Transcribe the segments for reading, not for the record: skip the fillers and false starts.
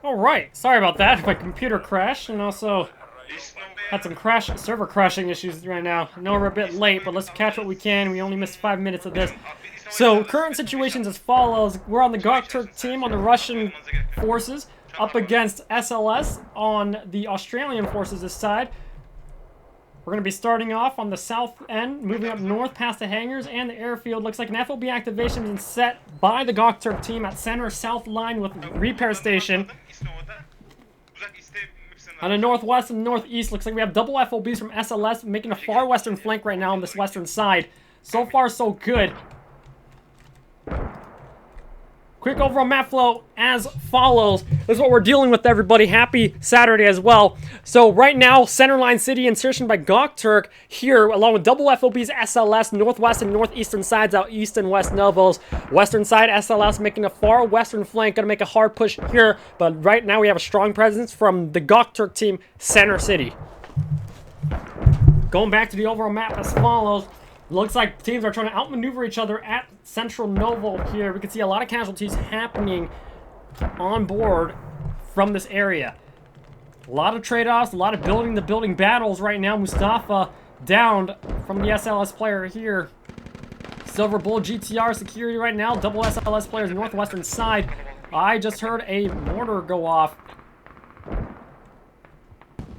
Alright, sorry about that. My computer crashed and also had some server crashing issues right now. I know we're a bit late, but let's catch what we can. We only missed 5 minutes of this. So, current situation's as follows. We're on the GOKTURK team on the Russian forces, up against SLS on the Australian forces this side. We're going to be starting off on the south end, moving up north past the hangars and the airfield. Looks like an FOB activation has been set by the GOKTURK team at center south line with repair station. On the northwest and northeast, looks like we have double FOBs from SLS making a far western flank right now on this western side. So far, so good. Quick overall map flow as follows. This is what we're dealing with, everybody. Happy Saturday as well. So right now, centerline city insertion by GOKTURK here, along with double FOBs SLS, northwest and northeastern sides out east and west Novos. Western side SLS making a far western flank, gonna make a hard push here. But right now we have a strong presence from the GOKTURK team, center city. Going back to the overall map as follows. Looks like teams are trying to outmaneuver each other at central Novo here. We can see a lot of casualties happening on board from this area. A lot of trade-offs, a lot of building-to-building battles right now. Mustafa downed from the SLS player here. Silver Bull GTR security right now. Double SLS players northwestern side. I just heard a mortar go off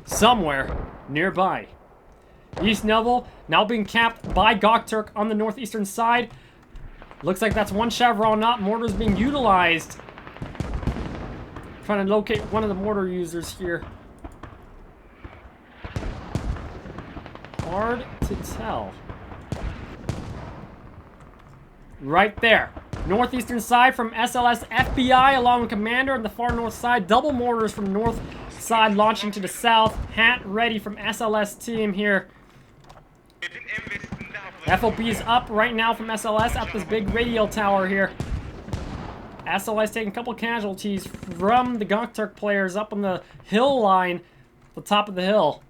somewhere nearby. East Novo now being capped by GOKTURK on the northeastern side. Looks like that's one chevron up. Mortars being utilized. Trying to locate one of the mortar users here. Hard to tell. Right there. Northeastern side from SLS FBI along with Commander on the far north side. Double mortars from north side launching to the south. Hat ready from SLS team here. FOB is up right now from SLS up this big radio tower here. SLS taking a couple casualties from the GOKTURK players up on the hill line, the top of the hill.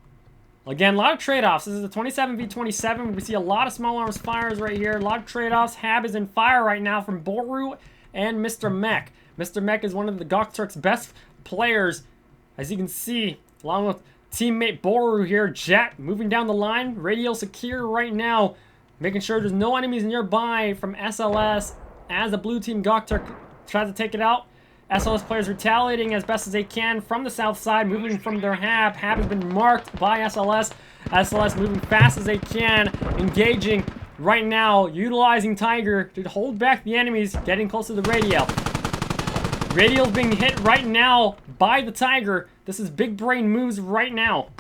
Again, a lot of trade-offs. This is the 27v27. We see a lot of small arms fires right here. A lot of trade-offs. Hab is in fire right now from Boru and Mr. Mech. Mr. Mech is one of the GOKTURK's best players, as you can see, along with teammate Boru here. Jet moving down the line. Radio secure right now. Making sure there's no enemies nearby from SLS as the blue team GOKTURK tries to take it out. SLS players retaliating as best as they can from the south side, moving from their Hab. Hab has been marked by SLS. SLS moving fast as they can, engaging right now, utilizing Tiger to hold back the enemies, getting close to the radio. Radio's being hit right now by the Tiger. This is big brain moves right now.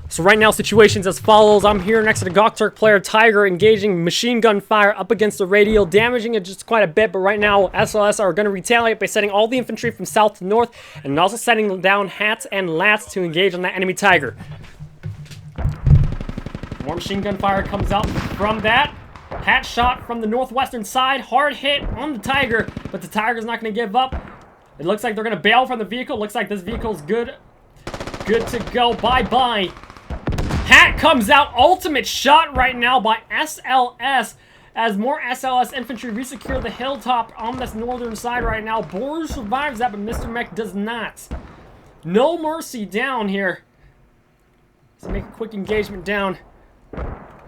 So right now, situations as follows. I'm here next to the GOKTURK player Tiger, engaging machine gun fire up against the radio, damaging it just quite a bit. But right now, SLS are going to retaliate by setting all the infantry from south to north, and also setting down hats and lats to engage on that enemy Tiger. More machine gun fire comes out from that. Hat shot from the northwestern side, hard hit on the Tiger, but the Tiger's not going to give up. It looks like they're going to bail from the vehicle. Looks like this vehicle's good to go. Bye-bye. Hat comes out, ultimate shot right now by SLS as more SLS infantry resecure the hilltop on this northern side right now. Boru survives that, but Mr. Mech does not. No mercy down here. Let's make a quick engagement down.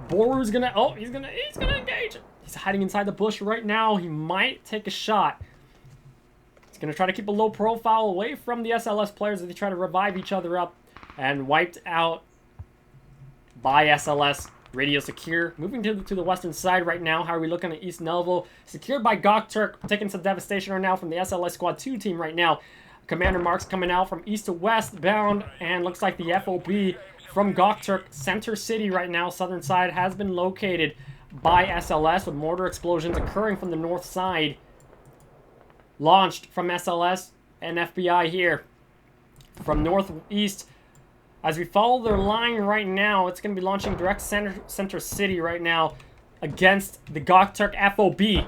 Boru's gonna, oh, he's gonna engage. He's hiding inside the bush right now. He might take a shot. He's gonna try to keep a low profile away from the SLS players as they try to revive each other up, and wiped out by SLS. Radio secure. Moving to the western side right now. How are we looking at East Novo? Secured by GOKTURK. Taking some devastation right now from the SLS Squad 2 team right now. Commander marks coming out from east to west bound. And looks like the FOB from GOKTURK Center City right now. Southern side has been located by SLS with mortar explosions occurring from the north side. Launched from SLS and FBI here. From northeast. As we follow their line right now, it's going to be launching direct center city right now against the GOKTURK FOB.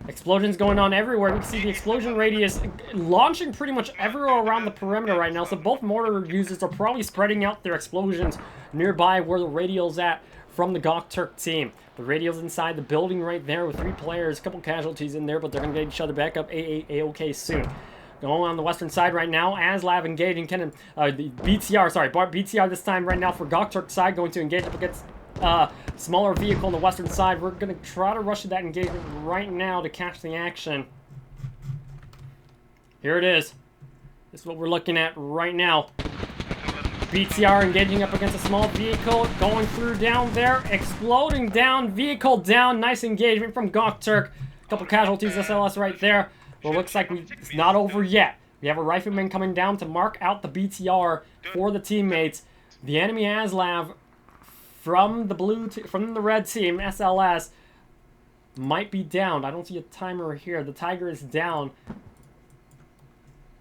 Explosions going on everywhere. We can see the explosion radius launching pretty much everywhere around the perimeter right now. So both mortar users are probably spreading out their explosions nearby where the radial's at from the GOKTURK team. The radio's inside the building right there with 3 players, a couple casualties in there, but they're going to get each other back up A-OK soon. Going on the western side right now, ASLAV engaging the BTR, sorry, BTR this time right now for GOKTURK side, going to engage up against smaller vehicle on the western side. We're going to try to rush that engagement right now to catch the action. Here it is. This is what we're looking at right now. BTR engaging up against a small vehicle, going through down there, exploding down, vehicle down. Nice engagement from GOKTURK. Couple casualties, SLS right there. Well, looks like it's not over yet. We have a rifleman coming down to mark out the BTR for the teammates. The enemy ASLAV from the red team, SLS, might be down. I don't see a timer here. The Tiger is down.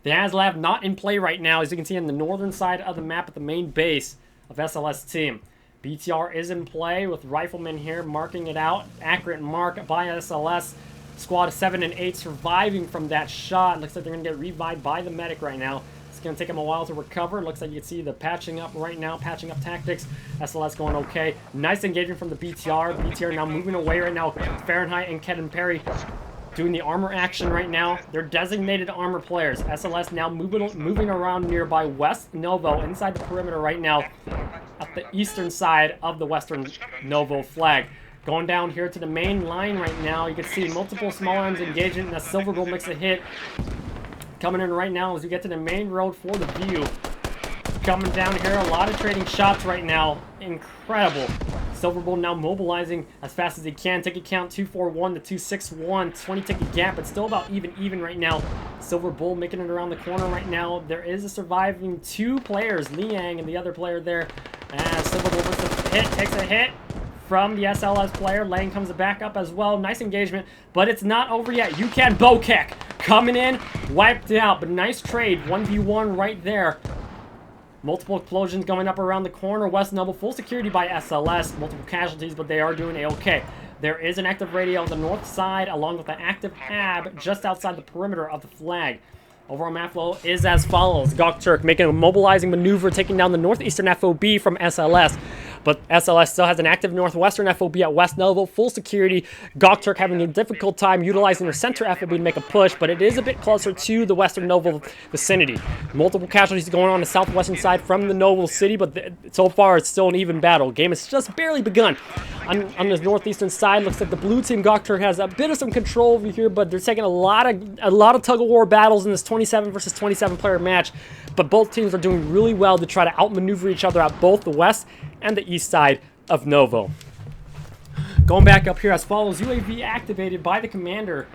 The ASLAV not in play right now, as you can see on the northern side of the map at the main base of SLS team. BTR is in play with riflemen here marking it out. Accurate mark by SLS. Squad 7 and 8 surviving from that shot. Looks like they're going to get revived by the medic right now. It's going to take them a while to recover. Looks like you can see the patching up right now, patching up tactics. SLS going okay. Nice engagement from the BTR. BTR now moving away right now. Fahrenheit and Kedden Perry doing the armor action right now. They're designated armor players. SLS now moving around nearby West Novo inside the perimeter right now at the eastern side of the Western Novo flag. Going down here to the main line right now, you can see multiple small arms engagement and a Silver Bull makes a hit. Coming in right now as we get to the main road for the view. Coming down here, a lot of trading shots right now. Incredible. Silver Bull now mobilizing as fast as he can. Ticket count 241 to 261. 20 ticket gap, but still about even right now. Silver Bull making it around the corner right now. There is a surviving 2 players, Liang and the other player there. As Silver Bull takes a hit from the SLS player. Lang comes back up as well. Nice engagement, but it's not over yet. You can Bokek coming in, wiped out, but nice trade. 1v1 right there. Multiple explosions going up around the corner. West Novo, full security by SLS. Multiple casualties, but they are doing A-OK. There is an active radio on the north side, along with an active HAB just outside the perimeter of the flag. Overall map flow is as follows. GOKTURK making a mobilizing maneuver, taking down the northeastern FOB from SLS. But SLS still has an active northwestern FOB at West Novo, full security. GOKTURK having a difficult time utilizing their center FOB to make a push, but it is a bit closer to the Western Novo vicinity. Multiple casualties going on the southwestern side from the Novo city, but so far it's still an even battle. Game has just barely begun. On the northeastern side, looks like the blue team GOKTURK has a bit of some control over here, but they're taking a lot of tug-of-war battles in this 27 versus 27 player match. But both teams are doing really well to try to outmaneuver each other at both the west and the east side of Novo. Going back up here as follows. UAV activated by the commander.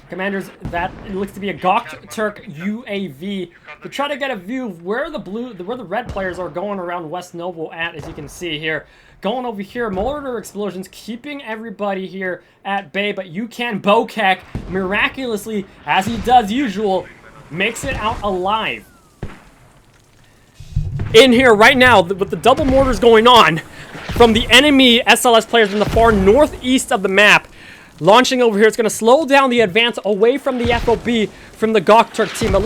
Commanders, that it looks to be a GOKTURK UAV to try to get a view of where the red players are going around West Novo at, as you can see here. Going over here, mortar explosions keeping everybody here at bay, but you can Bokek miraculously, as he does usual, makes it out alive. In here right now, with the double mortars going on from the enemy SLS players in the far northeast of the map, launching over here, it's going to slow down the advance away from the FOB from the GOKTURK team. It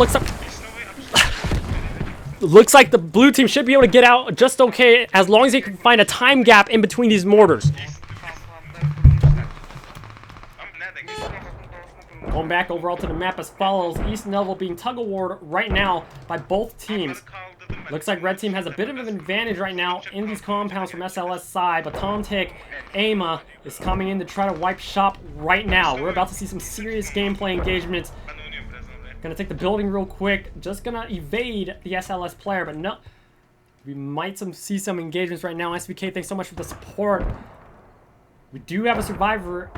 looks like the blue team should be able to get out just okay as long as they can find a time gap in between these mortars. Going back overall to the map as follows. East Novo being tug-of-war right now by both teams. Looks like red team has a bit of an advantage right now in these compounds from SLS side, but Tomtik Ama is coming in to try to wipe shop right now. We're about to see some serious gameplay engagements. Gonna take the building real quick. Just gonna evade the SLS player, but no. We might see some engagements right now. SVK, thanks so much for the support. We do have a survivor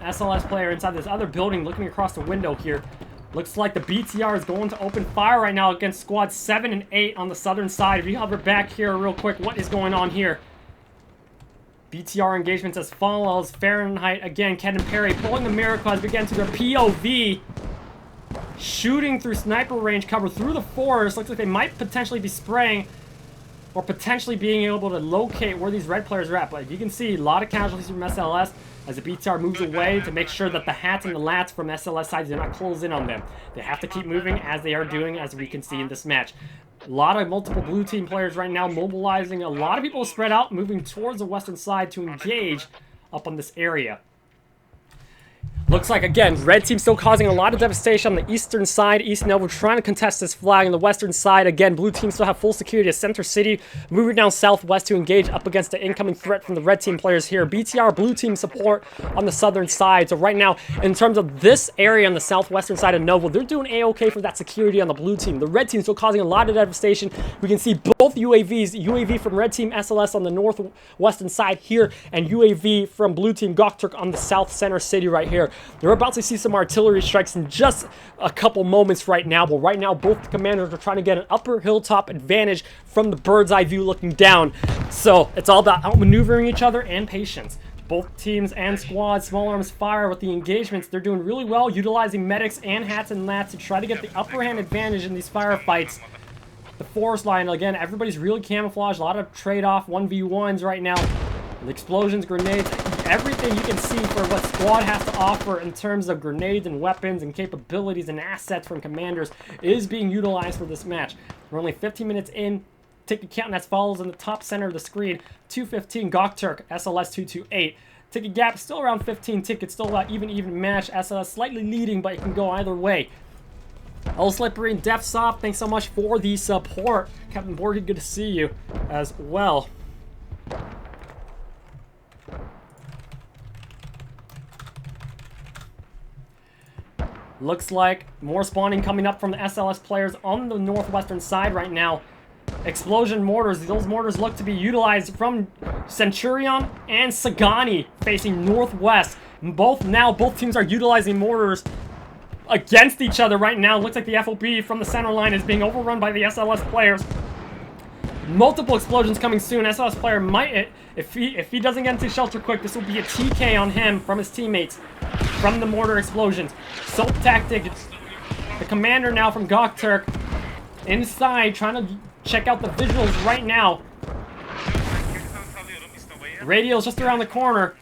SLS player inside this other building looking across the window here. Looks like the BTR is going to open fire right now against squad 7 and 8 on the southern side. If you hover back here real quick, what is going on here? BTR engagements as follows. Fahrenheit again, Kedden Perry pulling the miracle as we get into their POV. Shooting through sniper range cover through the forest. Looks like they might potentially be spraying or potentially being able to locate where these red players are at. But you can see a lot of casualties from SLS as the BTR moves away to make sure that the hats and the lats from SLS sides do not close in on them. They have to keep moving as they are doing, as we can see in this match. A lot of multiple blue team players right now mobilizing. A lot of people spread out, moving towards the western side to engage up on this area. Looks like, again, red team still causing a lot of devastation on the eastern side. East Novo trying to contest this flag. On the western side, again, blue team still have full security at Center City. Moving down southwest to engage up against the incoming threat from the red team players here. BTR, blue team support on the southern side. So right now, in terms of this area on the southwestern side of Novo, they're doing A-okay for that security on the blue team. The red team still causing a lot of devastation. We can see both UAVs. UAV from red team SLS on the northwestern side here, and UAV from blue team GOKTURK on the south center city right here. They're about to see some artillery strikes in just a couple moments right now, but right now both the commanders are trying to get an upper hilltop advantage from the bird's eye view looking down. So it's all about outmaneuvering each other and patience. Both teams and squads, small arms fire with the engagements. They're doing really well, utilizing medics and hats and lats to try to get the upper hand advantage in these firefights. The forest line, again, everybody's really camouflaged. A lot of trade-off 1v1s right now. The explosions, grenades, everything you can see for what squad has to offer in terms of grenades and weapons and capabilities and assets from commanders is being utilized for this match. We're only 15 minutes in. Ticket count as follows in the top center of the screen. 215 GOKTURK, SLS 228. Ticket gap still around 15 tickets, still about even match. SLS slightly leading, but it can go either way. Old Slippery and Def Soft, thanks so much for the support. Captain Borgie, good to see you as well. Looks like more spawning coming up from the SLS players on the northwestern side right now. Explosion mortars. Those mortars look to be utilized from Centurion and Sagani facing northwest. Both teams are utilizing mortars against each other right now. Looks like the FOB from the center line is being overrun by the SLS players. Multiple explosions coming soon. SLS player might, if he doesn't get into shelter quick, this will be a TK on him from his teammates from the mortar explosions. Soap tactic. The commander now from GOKTURK inside trying to check out the visuals right now. Radio's just around the corner.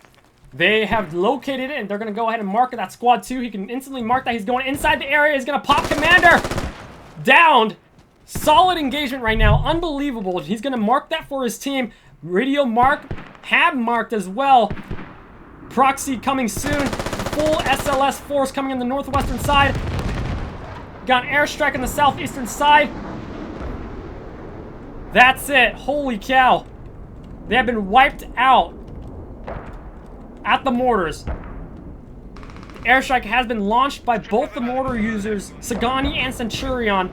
They have located it and they're going to go ahead and mark that squad 2. He can instantly mark that he's going inside the area. He's going to pop commander. Downed. Solid engagement right now. Unbelievable. He's going to mark that for his team. Radio mark. Hab marked as well. Proxy coming soon. Full SLS force coming in the northwestern side. Got an airstrike on the southeastern side. That's it. Holy cow. They have been wiped out at the mortars. The airstrike has been launched by both the mortar users, Sagani and Centurion.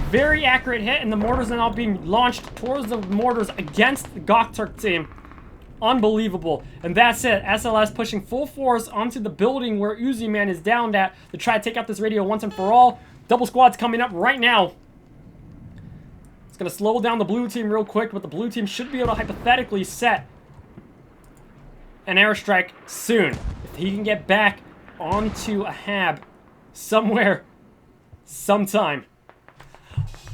Very accurate hit, and the mortars are now being launched towards the mortars against the GOKTURK team. Unbelievable. And that's it. SLS pushing full force onto the building where Uzi Man is downed at to try to take out this radio once and for all. Double squad's coming up right now. It's going to slow down the blue team real quick, but the blue team should be able to hypothetically set an airstrike soon. If he can get back onto a hab somewhere, sometime.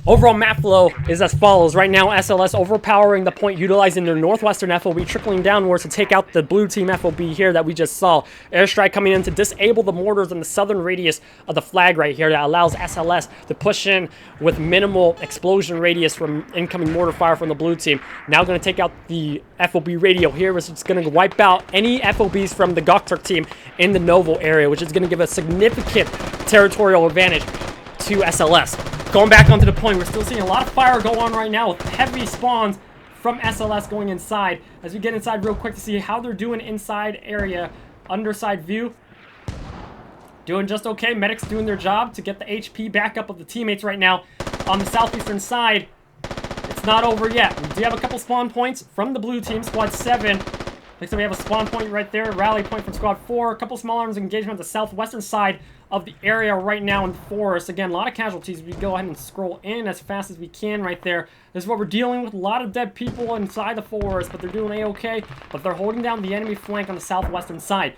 Overall map flow is as follows. Right now, SLS overpowering the point, utilizing their northwestern FOB, trickling downwards to take out the blue team FOB here that we just saw. Airstrike coming in to disable the mortars in the southern radius of the flag right here that allows SLS to push in with minimal explosion radius from incoming mortar fire from the blue team. Now going to take out the FOB radio here, which is going to wipe out any FOBs from the GOKTURK team in the Novo area, which is going to give a significant territorial advantage to SLS. Going back onto the point, we're still seeing a lot of fire go on right now with heavy spawns from SLS going inside. As we get inside real quick to see how they're doing inside area, underside view. Doing just okay. Medics doing their job to get the HP back up of the teammates right now. On the southeastern side, it's not over yet. We do have a couple spawn points from the blue team, squad 7. Looks like we have a spawn point right there, rally point from squad 4. A couple small arms engagement on the southwestern side of the area right now in the forest. Again, a lot of casualties. We go ahead and scroll in as fast as we can right there. This is what we're dealing with. A lot of dead people inside the forest, but they're doing A-okay. But they're holding down the enemy flank on the southwestern side.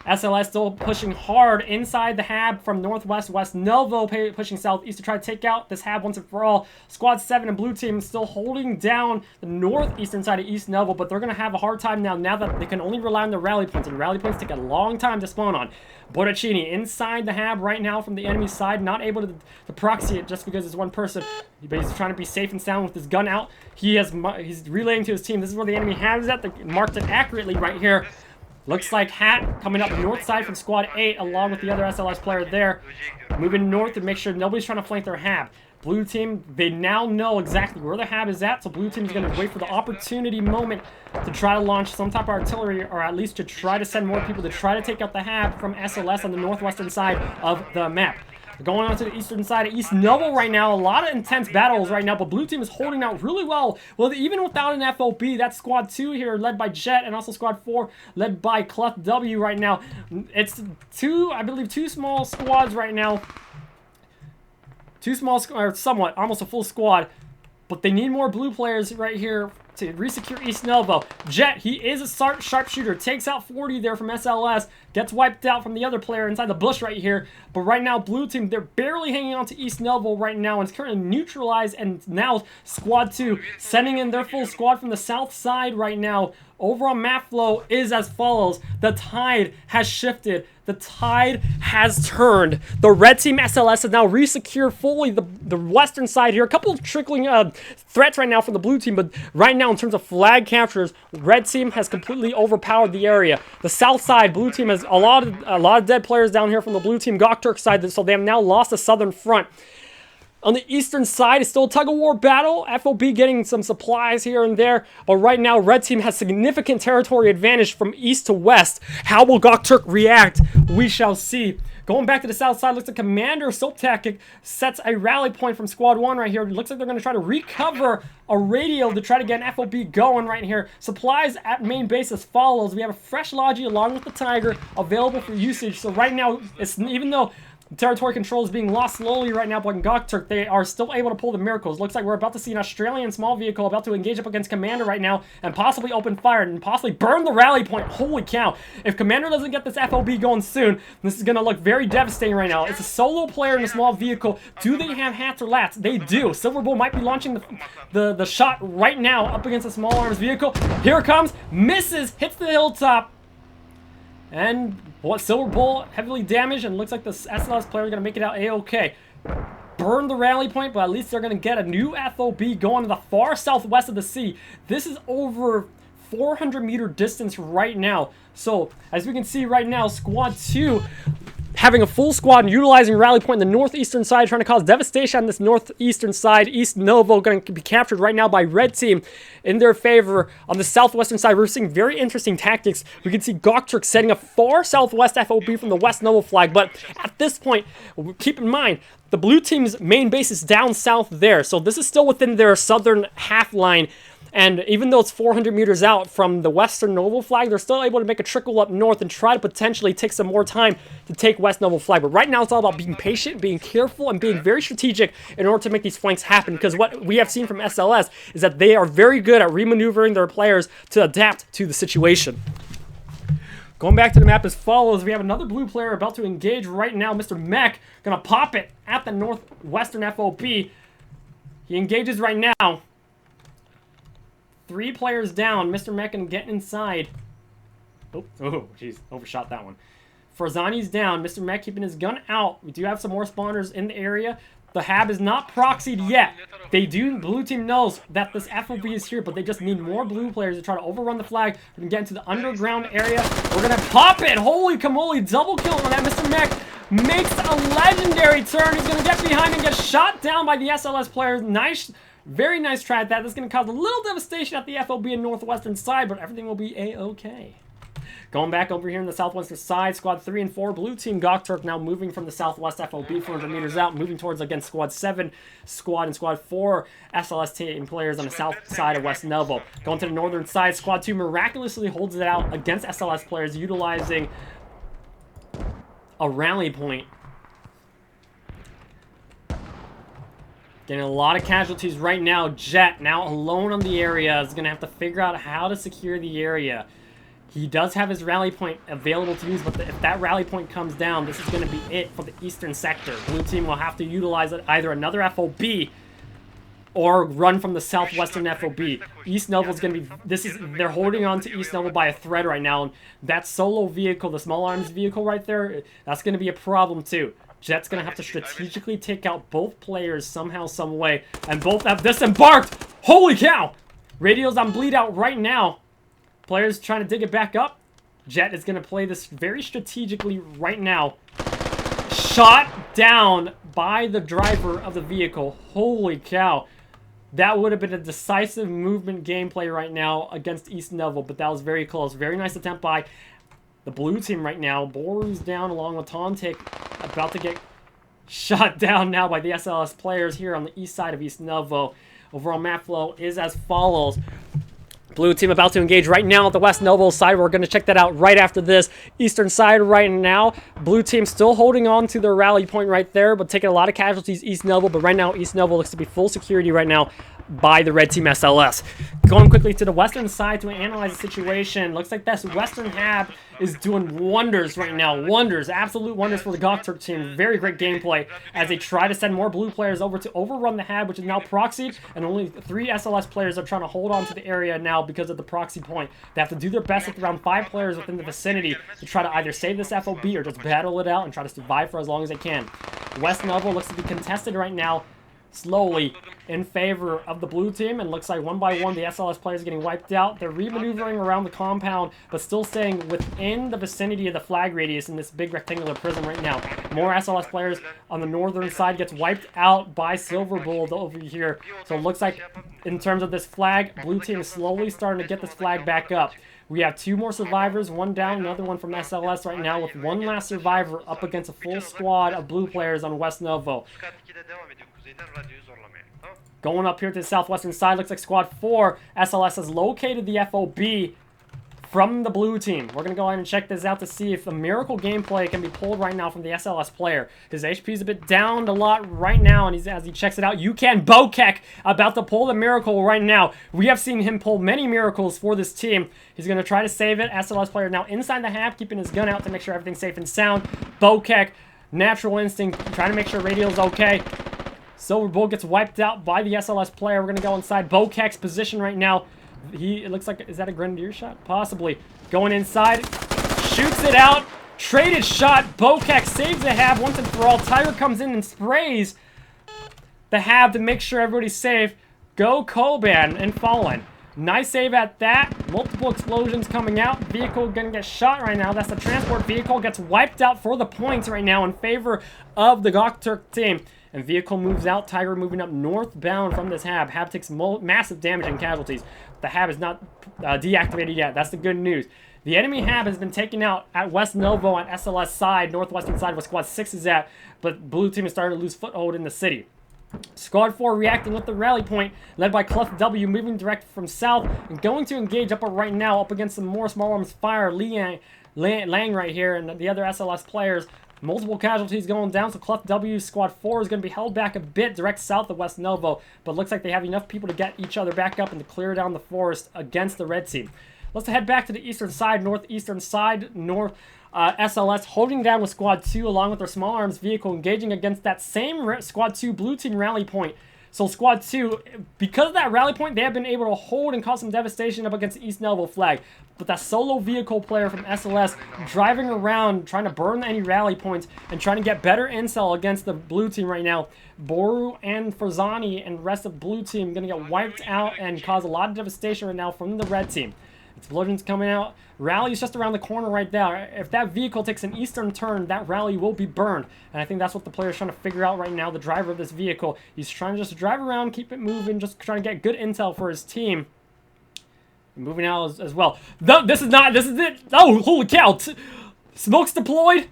SLS still pushing hard inside the hab from northwest. West Novo pushing southeast to try to take out this hab once and for all. Squad 7 and blue team still holding down the northeastern side of East Novo, but they're going to have a hard time now that they can only rely on the rally points, and rally points take a long time to spawn on. Borrachini inside the hab right now from the enemy side, not able to proxy it just because it's one person, but he's trying to be safe and sound with his gun out. He's relaying to his team. This is where the enemy hab is at. They marked it accurately right here. Looks like Hat coming up north side from Squad 8 along with the other SLS player there. Moving north to make sure nobody's trying to flank their hab. Blue team, they now know exactly where the hab is at, so blue team's going to wait for the opportunity moment to try to launch some type of artillery, or at least to try to send more people to try to take out the hab from SLS on the northwestern side of the map. Going on to the eastern side of East Novo right now. A lot of intense battles right now, but blue team is holding out really well. Well, even without an FOB, that's Squad 2 here, led by Jet, and also Squad 4, led by Clef W right now. It's I believe two small squads right now. Two small, or somewhat, almost a full squad. But they need more blue players right here to resecure East Novo. Jet, he is a sharpshooter, takes out 40 there from SLS, gets wiped out from the other player inside the bush right here. But right now, blue team, they're barely hanging on to East Novo right now, and it's currently neutralized, and now Squad 2 sending in their full squad from the south side right now. Overall map flow is as follows. The tide has shifted. The tide has turned. The red team SLS has now resecured fully the western side here. A couple of trickling threats right now from the blue team, but right now in terms of flag captures, red team has completely overpowered the area. The south side, blue team has a lot of dead players down here from the blue team GOKTURK side, so they have now lost the southern front. On the eastern side, it's still a tug-of-war battle. FOB getting some supplies here and there. But right now, red team has significant territory advantage from east to west. How will GOKTURK react? We shall see. Going back to the south side, looks like Commander Soptak sets a rally point from Squad 1 right here. It looks like they're going to try to recover a radio to try to get an FOB going right here. Supplies at main base as follows. We have a fresh Logi along with the Tiger available for usage. So right now, even though territory control is being lost slowly right now by GOKTURK, they are still able to pull the miracles. Looks like we're about to see an Australian small vehicle about to engage up against Commander right now and possibly open fire and possibly burn the rally point. Holy cow. If Commander doesn't get this FOB going soon, this is going to look very devastating right now. It's a solo player in a small vehicle. Do they have hats or lats? They do. Silver Bull might be launching the shot right now up against a small arms vehicle. Here it comes. Misses. Hits the hilltop. And Silver Bull heavily damaged, and looks like the SLS player is going to make it out A-OK. Burn the rally point, but at least they're going to get a new FOB going to the far southwest of the sea. This is over 400-meter distance right now. So, as we can see right now, Squad 2 having a full squad and utilizing rally point in the northeastern side, trying to cause devastation on this northeastern side. East Novo going to be captured right now by red team in their favor. On the southwestern side, we're seeing very interesting tactics. We can see GOKTURK setting a far southwest FOB from the West Novo flag, but at this point, keep in mind, the blue team's main base is down south there, so this is still within their southern half line. And even though it's 400 meters out from the Western Novo flag, they're still able to make a trickle up north and try to potentially take some more time to take West Novo flag. But right now, it's all about being patient, being careful, and being very strategic in order to make these flanks happen. Because what we have seen from SLS is that they are very good at remaneuvering their players to adapt to the situation. Going back to the map as follows, we have another blue player about to engage right now. Mr. Mech gonna pop it at the northwestern FOB. He engages right now. 3 players down. Mr. Mech can get inside. Oh, jeez. Overshot that one. Forzani's down. Mr. Mech keeping his gun out. We do have some more spawners in the area. The hab is not proxied yet. Blue team knows that this FOB is here, but they just need more blue players to try to overrun the flag. We're going to get into the underground area. We're going to pop it. Holy camoli. Double kill on that. Mr. Mech makes a legendary turn. He's going to get behind and get shot down by the SLS players. Nice. Very nice try at that. This is going to cause a little devastation at the FOB and northwestern side, but everything will be A-OK. Going back over here on the southwestern side, Squad 3 and 4, blue team GOKTURK now moving from the southwest FOB 400 meters out, moving towards, again, Squad 7 squad and Squad 4 SLS team players on the south side of West Novo. Going to the northern side, Squad 2 miraculously holds it out against SLS players, utilizing a rally point. Getting a lot of casualties right now. Jet, now alone on the area, is going to have to figure out how to secure the area. He does have his rally point available to use, but if that rally point comes down, this is going to be it for the eastern sector. Blue team will have to utilize either another FOB or run from the southwestern FOB. East Novo's going to be, they're holding on to East Novo by a thread right now, and that solo vehicle, the small arms vehicle right there, that's going to be a problem too. Jet's going to have to strategically take out both players somehow, some way, and both have disembarked! Holy cow! Radios on bleed out right now. Players trying to dig it back up. Jet is going to play this very strategically right now. Shot down by the driver of the vehicle. Holy cow. That would have been a decisive movement gameplay right now against East Novo, but that was very close. Very nice attempt by the blue team right now. Boru's down along with Tontik, about to get shot down now by the SLS players here on the east side of East Novo. Overall map flow is as follows. Blue team about to engage right now at the West Novo side. We're going to check that out right after this. Eastern side right now. Blue team still holding on to their rally point right there, but taking a lot of casualties East Novo. But right now, East Novo looks to be full security right now by the red team SLS. Going quickly to the western side to analyze the situation. Looks like this western hab is doing wonders right now. Wonders, absolute wonders for the GOKTURK team. Very great gameplay as they try to send more blue players over to overrun the hab, which is now proxied, and only 3 SLS players are trying to hold on to the area now because of the proxy point. They have to do their best with around 5 players within the vicinity to try to either save this FOB or just battle it out and try to survive for as long as they can. West Novo looks to be contested right now, slowly in favor of the blue team, and looks like one by one the SLS players are getting wiped out. They're re-maneuvering around the compound, but still staying within the vicinity of the flag radius in this big rectangular prism right now. More SLS players on the northern side gets wiped out by Silver Bull over here. So it looks like in terms of this flag, blue team is slowly starting to get this flag back up. We have 2 more survivors, one down, another one from SLS right now, with one last survivor up against a full squad of blue players on West Novo. Going up here to the southwestern side, looks like squad 4, SLS has located the FOB from the blue team. We're going to go ahead and check this out to see if the miracle gameplay can be pulled right now from the SLS player. His HP is a bit downed a lot right now, and as he checks it out, you can Bokek about to pull the miracle right now. We have seen him pull many miracles for this team. He's going to try to save it. SLS player now inside the hab, keeping his gun out to make sure everything's safe and sound. Bokek, natural instinct, trying to make sure radio's okay. Silver Bull gets wiped out by the SLS player. We're going to go inside Bokek's position right now. It looks like, is that a grenadier shot? Possibly. Going inside, shoots it out, traded shot. Bokek saves the hab once and for all. Tiger comes in and sprays the hab to make sure everybody's safe. Go Koban and Fallen. Nice save at that. Multiple explosions coming out. Vehicle gonna get shot right now. That's the transport vehicle. Gets wiped out for the points right now in favor of the GOKTURK team. And vehicle moves out. Tiger moving up northbound from this hab. Hab takes massive damage and casualties. The hab is not deactivated yet. That's the good news. The enemy hab has been taken out at West Novo on SLS side, northwestern side where squad 6 is at. But blue team is starting to lose foothold in the city. Squad 4 reacting with the rally point, led by Clef W, moving direct from south and going to engage up right now up against some more small arms fire. Lang right here and the other SLS players. Multiple casualties going down, so Clef W squad 4 is going to be held back a bit direct south of West Novo, but looks like they have enough people to get each other back up and to clear down the forest against the red team. Let's head back to the eastern side, northeastern side, SLS holding down with squad 2 along with their small arms vehicle, engaging against that same squad 2 blue team rally point. So squad 2, because of that rally point, they have been able to hold and cause some devastation up against the East Novo flag. But that solo vehicle player from SLS driving around, trying to burn any rally points and trying to get better intel against the blue team right now. Boru and Farzani and the rest of blue team going to get wiped out and cause a lot of devastation right now from the red team. Explosions coming out. Rally is just around the corner right there. If that vehicle takes an eastern turn, that rally will be burned. And I think that's what the player is trying to figure out right now, the driver of this vehicle. He's trying to just drive around, keep it moving, just trying to get good intel for his team. Moving out as well. No, this is it. Oh, holy cow. Smokes deployed.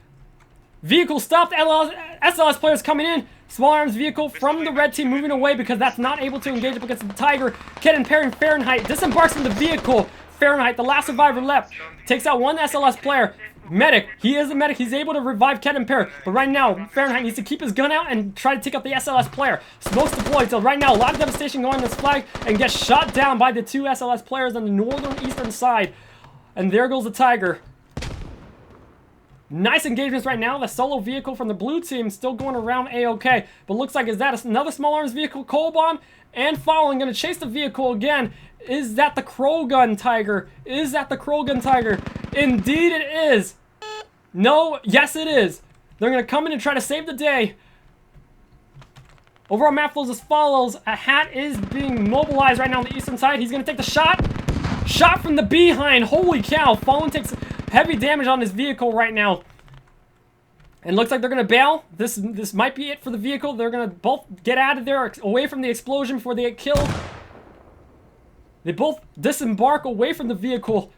Vehicle stopped. SLS players coming in. Small arms vehicle from the red team moving away because that's not able to engage up against the Tiger. Ken and Fahrenheit disembarks from the vehicle. Fahrenheit, the last survivor left, takes out one SLS player. Medic, he is a medic. He's able to revive Ken and But right now, Fahrenheit needs to keep his gun out and try to take out the SLS player. Smokes deployed. So right now, a lot of devastation going on this flag and gets shot down by the 2 SLS players on the northern eastern side. And there goes the Tiger. Nice engagements right now. The solo vehicle from the blue team still going around A-OK. But looks like, is that another small arms vehicle? Kolbon and following, going to chase the vehicle again. Is that the Crow Gun Tiger? Is that the Crow Gun Tiger? Indeed it is. No, yes it is. They're going to come in and try to save the day. Overall map flows as follows. A hat is being mobilized right now on the eastern side. He's going to take the shot. Shot from the behind. Holy cow. Fallen takes heavy damage on his vehicle right now. And looks like they're going to bail. This might be it for the vehicle. They're going to both get out of there, away from the explosion before they get killed. They both disembark away from the vehicle.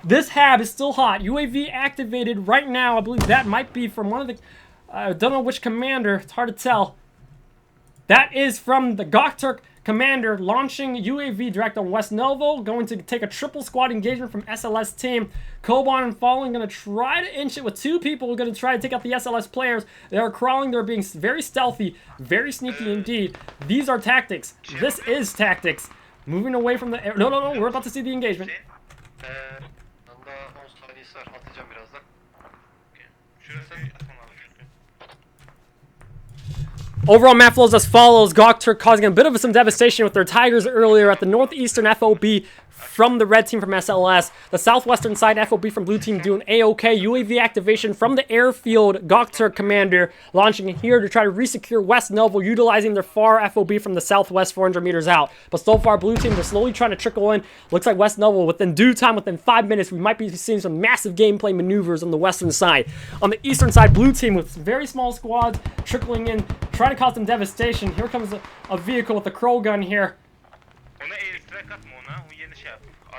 This hab is still hot. UAV activated right now. I believe that might be from one of the... I don't know which commander. It's hard to tell. That is from the GOKTURK commander launching UAV direct on West Novo. Going to take a triple squad engagement from SLS team. Kolbon and Falling going to try to inch it with 2 people. We're going to try to take out the SLS players. They are crawling. They're being very stealthy. Very sneaky indeed. These are tactics. This is tactics. Moving away from the... No. We're about to see the engagement. Overall map flows as follows. GOKTURK causing a bit of some devastation with their Tigers earlier at the northeastern FOB from the red team from SLS. The southwestern side FOB from blue team doing A-OK. UAV activation from the Airfield GOKTURK commander launching here to try to resecure West Novo, utilizing their far FOB from the southwest 400 meters out. But so far, blue team, they're slowly trying to trickle in. Looks like West Novo, within due time, within 5 minutes, we might be seeing some massive gameplay maneuvers on the western side. On the eastern side, blue team with very small squads trickling in, trying to cause some devastation. Here comes a vehicle with a Crow Gun here.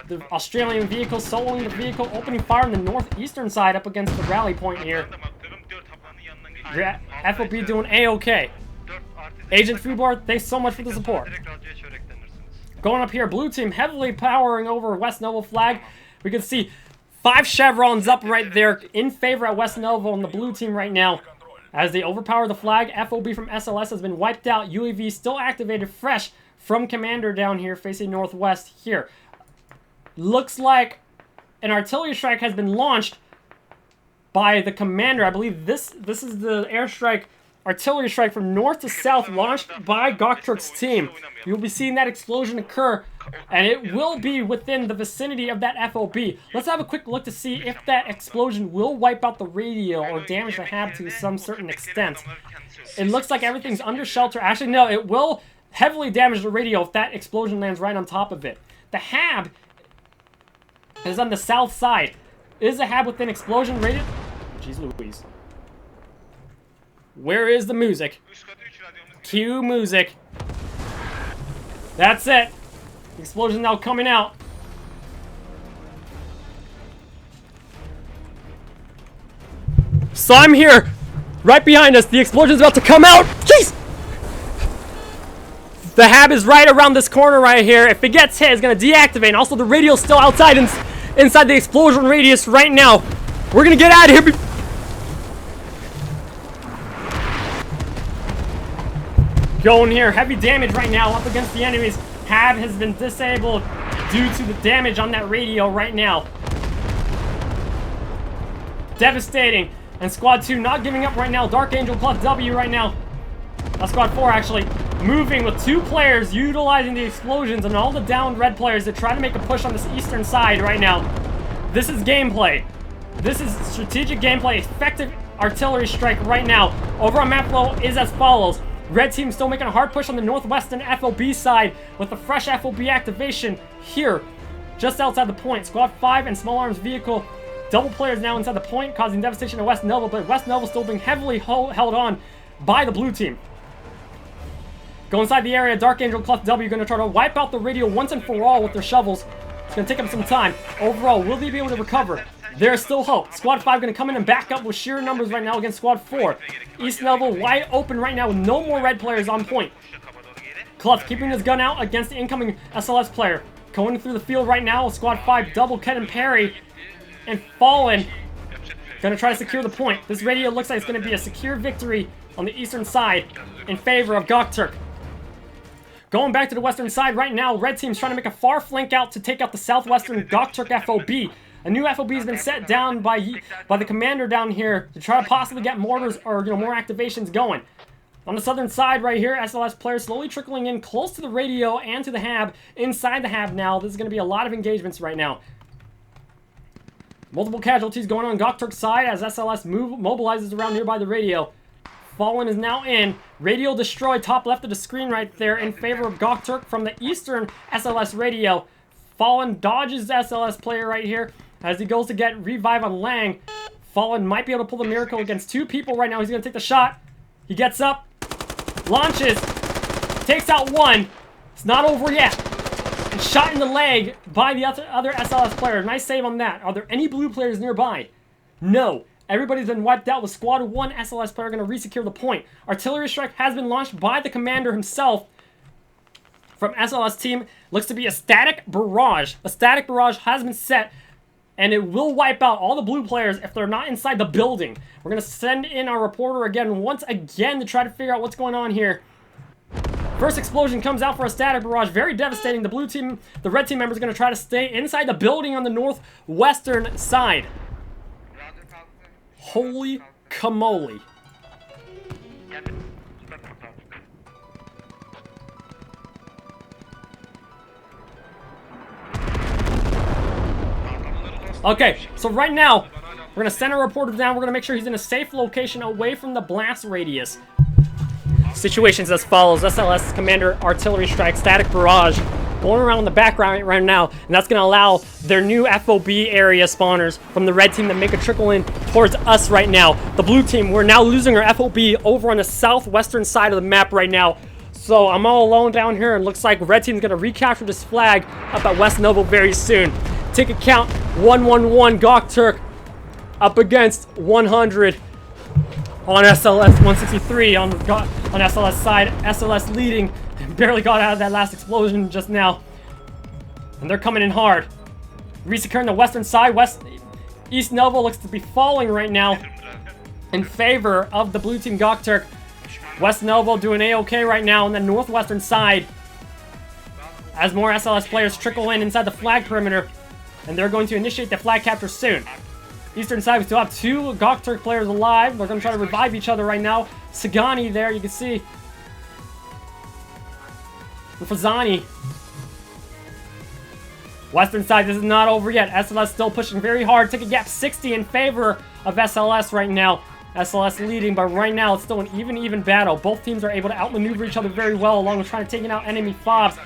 The Australian vehicle soloing the vehicle, opening fire on the northeastern side up against the rally point here. FOB doing A-OK. Agent Fubar, thanks so much for the support. Going up here, blue team heavily powering over West Novo flag. We can see 5 chevrons up right there in favor at West Novo on the blue team right now. As they overpower the flag, FOB from SLS has been wiped out. UAV still activated fresh from commander down here facing northwest here. Looks like an artillery strike has been launched by the commander. I believe this is the airstrike, artillery strike from north to south launched by GOKTURK's team. You'll be seeing that explosion occur, and it will be within the vicinity of that FOB. Let's have a quick look to see if that explosion will wipe out the radio or damage the hab to some certain extent. It looks like everything's under shelter. Actually, no, it will heavily damage the radio if that explosion lands right on top of it. The hab is on the south side. Is a hab within explosion radius? Jeez Louise. Where is the music? Cue music. That's it. The explosion now coming out. So I'm here. Right behind us. The explosion's about to come out. Jeez! The hab is right around this corner right here. If it gets hit, it's going to deactivate. And also the radio's still outside inside the explosion radius right now. We're going to get out of here. Going here. Heavy damage right now up against the enemies. Hab has been disabled due to the damage on that radio right now. Devastating. And Squad 2 not giving up right now. Dark Angel plus W right now. Squad 4 actually moving with 2 players, utilizing the explosions and all the downed red players to try to make a push on this eastern side right now. This is gameplay. This is strategic gameplay. Effective artillery strike right now. Overall map flow is as follows. Red team still making a hard push on the northwestern FOB side with a fresh FOB activation here, just outside the point. Squad 5 and small arms vehicle, double players now inside the point, causing devastation to West Novo, but West Novo still being heavily held on by the blue team. Go inside the area. Dark Angel plus W going to try to wipe out the radio once and for all with their shovels. It's going to take them some time. Overall, will they be able to recover? There's still hope. Squad 5 going to come in and back up with sheer numbers right now against Squad 4. East Novo wide open right now with no more red players on point. Clough keeping his gun out against the incoming SLS player. Going through the field right now with Squad 5, double cut and parry. And Fallen going to try to secure the point. This radio looks like it's going to be a secure victory on the eastern side in favor of GOKTURK. Going back to the western side right now, red team's trying to make a far flank out to take out the southwestern GOKTURK FOB. A new FOB has been set down by the commander down here to try to possibly get mortars or more activations going. On the southern side right here, SLS players slowly trickling in close to the radio and to the hab. Inside the hab now, this is going to be a lot of engagements right now. Multiple casualties going on GOKTURK's side as SLS mobilizes around nearby the radio. Fallen is now in. Radio destroyed top left of the screen right there in favor of GOKTURK from the eastern SLS radio. Fallen dodges the SLS player right here as he goes to get revive on Lang. Fallen might be able to pull the miracle against two people right now. He's going to take the shot. He gets up, launches, takes out one. It's not over yet. And shot in the leg by the other SLS player. Nice save on that. Are there any blue players nearby? No. Everybody's been wiped out with squad 1 SLS player going to re-secure the point. Artillery strike has been launched by the commander himself from SLS team. Looks to be a static barrage. A static barrage has been set, and it will wipe out all the blue players if they're not inside the building. We're going to send in our reporter once again to try to figure out what's going on here. First explosion comes out for a static barrage. Very devastating. The red team members are going to try to stay inside the building on the northwestern side. Holy camole. Okay, so right now, we're going to send a reporter down. We're going to make sure he's in a safe location away from the blast radius. Situations as follows. SLS Commander Artillery Strike, Static Barrage, going around in the background right now, and that's going to allow their new FOB area spawners from the red team to make a trickle in towards us right now. The blue team, we're now losing our FOB over on the southwestern side of the map right now. So I'm all alone down here, and looks like red team's going to recapture this flag up at West Novo very soon. Ticket count 111 GOKTURK up against 100 on SLS 163 on SLS side. SLS leading. Barely got out of that last explosion just now. And they're coming in hard. Resecuring the western side. East Novo looks to be falling right now in favor of the blue team GOKTURK. West Novo doing A-OK right now on the northwestern side as more SLS players trickle in inside the flag perimeter. And they're going to initiate the flag capture soon. Eastern side, we still have two GOKTURK players alive. They're going to try to revive each other right now. Sagani there, you can see. And Fazani. Western side, this is not over yet. SLS still pushing very hard. Ticket gap 60 in favor of SLS right now. SLS leading, but right now it's still an even battle. Both teams are able to outmaneuver each other very well, along with trying to take out enemy FOBs.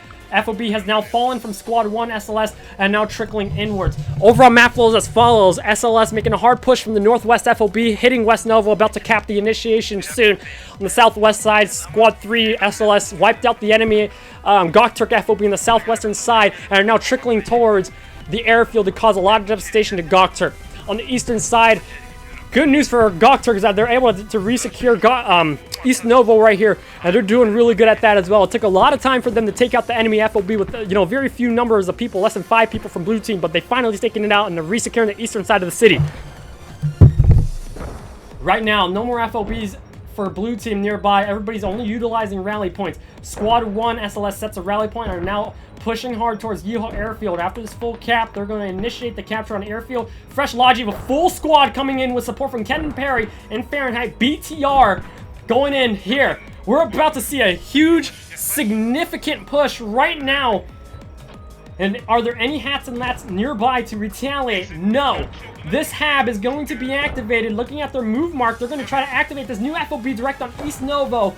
FOB has now fallen from Squad 1 SLS and now trickling inwards. Overall map flows as follows. SLS making a hard push from the northwest FOB, hitting West Novo, about to cap the initiation soon. On the southwest side, Squad 3 SLS wiped out the enemy GOKTURK FOB on the southwestern side and are now trickling towards the airfield to cause a lot of devastation to GOKTURK. On the eastern side, good news for GOKTURK is that they're able to re-secure East Novo right here, and they're doing really good at that as well. It took a lot of time for them to take out the enemy FOB with, very few numbers of people, less than 5 people from blue team, but they finally taken it out and they're re-securing the eastern side of the city. Right now, no more FOBs for blue team nearby. Everybody's only utilizing rally points. Squad 1 SLS sets a rally point and are now pushing hard towards Yeehaw Airfield. After this full cap, they're going to initiate the capture on Airfield. Fresh Logi with a full squad coming in with support from Ken Perry and Fahrenheit. BTR going in here. We're about to see a huge, significant push right now. And are there any hats and lats nearby to retaliate? No. This hab is going to be activated. Looking at their move mark, they're going to try to activate this new FOB direct on East Novo.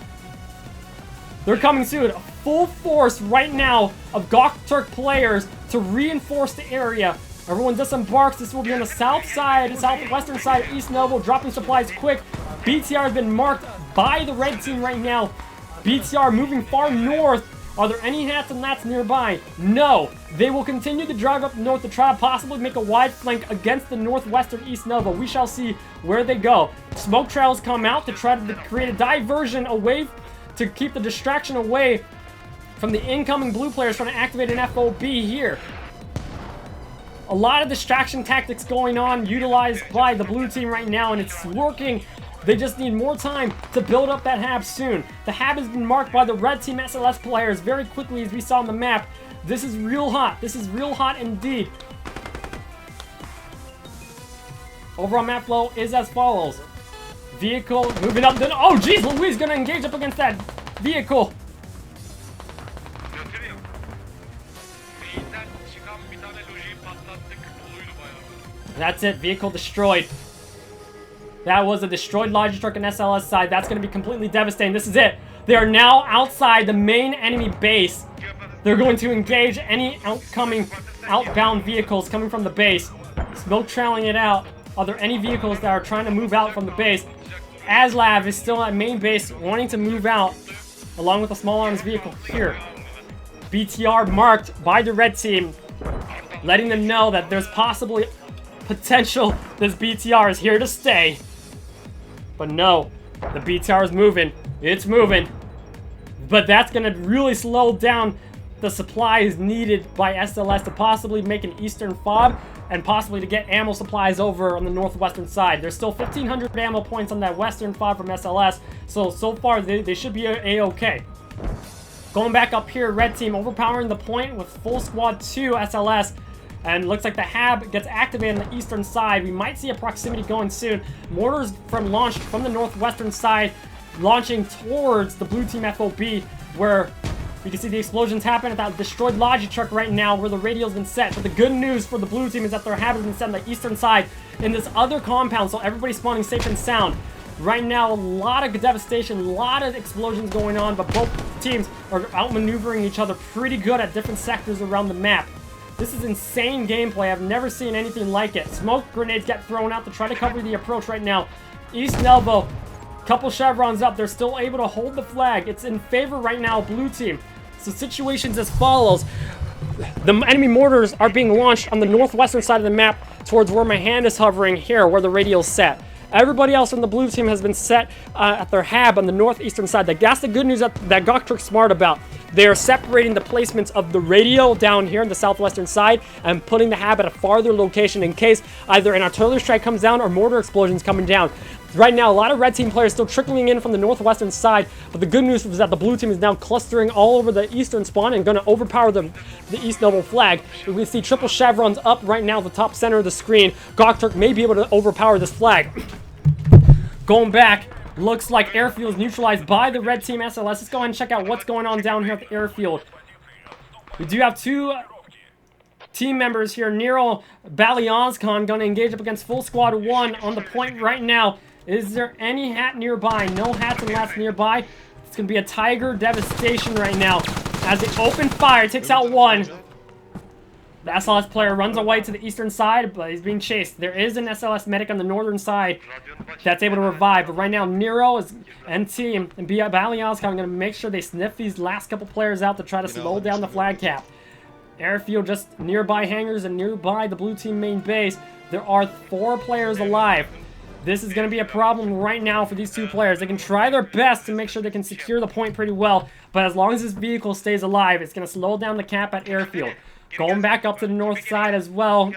They're coming soon. Full force right now of GOKTURK players to reinforce the area. Everyone disembarks. This will be on the south side, southwestern side of East Novo, dropping supplies quick. BTR has been marked by the red team right now. BTR moving far north. Are there any hats and lats nearby? No. They will continue to drive up north to try to possibly make a wide flank against the northwestern East Novo. We shall see where they go. Smoke trails come out to try to create a diversion away, to keep the distraction away from the incoming blue players trying to activate an FOB here. A lot of distraction tactics going on, utilized by the blue team right now, and it's working They just need more time to build up that hab soon. The hab has been marked by the red team SLS players very quickly, as we saw on the map. This is real hot. This is real hot indeed. Overall map flow is as follows. Vehicle moving up. Then, oh, geez, Louise gonna engage up against that vehicle. That's it. Vehicle destroyed. That was a destroyed Logitruck and SLS side. That's going to be completely devastating. This is it. They are now outside the main enemy base. They're going to engage any outbound vehicles coming from the base. Smoke trailing it out. Are there any vehicles that are trying to move out from the base? Aslav is still at main base wanting to move out, along with a small arms vehicle here. BTR marked by the red team, letting them know that there's possibly potential this BTR is here to stay. But no, the BTR is moving. It's moving. But that's going to really slow down the supplies needed by SLS to possibly make an eastern fob and possibly to get ammo supplies over on the northwestern side. There's still 1,500 ammo points on that western fob from SLS, so far they should be A-okay. Going back up here, red team overpowering the point with full squad 2 SLS, and looks like the hab gets activated on the eastern side. We might see a proximity going soon. Mortars launched from the northwestern side, launching towards the blue team FOB, where you can see the explosions happen at that destroyed Logitruck right now where the radio's been set. But the good news for the blue team is that their hab has been set on the eastern side in this other compound, so everybody's spawning safe and sound. Right now, a lot of devastation, a lot of explosions going on, but both teams are outmaneuvering each other pretty good at different sectors around the map. This is insane gameplay. I've never seen anything like it. Smoke grenades get thrown out to try to cover the approach right now. East Novo, couple chevrons up. They're still able to hold the flag. It's in favor right now, blue team. So situations as follows. The enemy mortars are being launched on the northwestern side of the map towards where my hand is hovering here, where the radio's set. Everybody else on the blue team has been set at their hab on the northeastern side. That's the good news that GOKTURK's smart about. They are separating the placements of the radio down here on the southwestern side and putting the hab at a farther location in case either an artillery strike comes down or mortar explosions coming down. Right now, a lot of red team players still trickling in from the northwestern side, but the good news is that the blue team is now clustering all over the eastern spawn and going to overpower the East Noble flag. We see triple chevrons up right now at the top center of the screen. GOKTURK may be able to overpower this flag. Going back, looks like Airfield is neutralized by the red team SLS. Let's go ahead and check out what's going on down here at the Airfield. We do have two team members here. Nero Balyazkhan going to engage up against full squad 1 on the point right now. Is there any hat nearby? No hats and lats nearby. It's going to be a Tiger devastation right now. As they open fire, takes out one. The SLS player runs away to the eastern side, but he's being chased. There is an SLS medic on the northern side that's able to revive. But right now, Nero and team and Balyazkhan are going to make sure they sniff these last couple players out to try to slow down the flag cap. Airfield just nearby hangars and nearby the blue team main base. There are 4 players alive. This is going to be a problem right now for these two players. They can try their best to make sure they can secure the point pretty well, but as long as this vehicle stays alive, it's going to slow down the cap at Airfield. Going back up to the north side as well.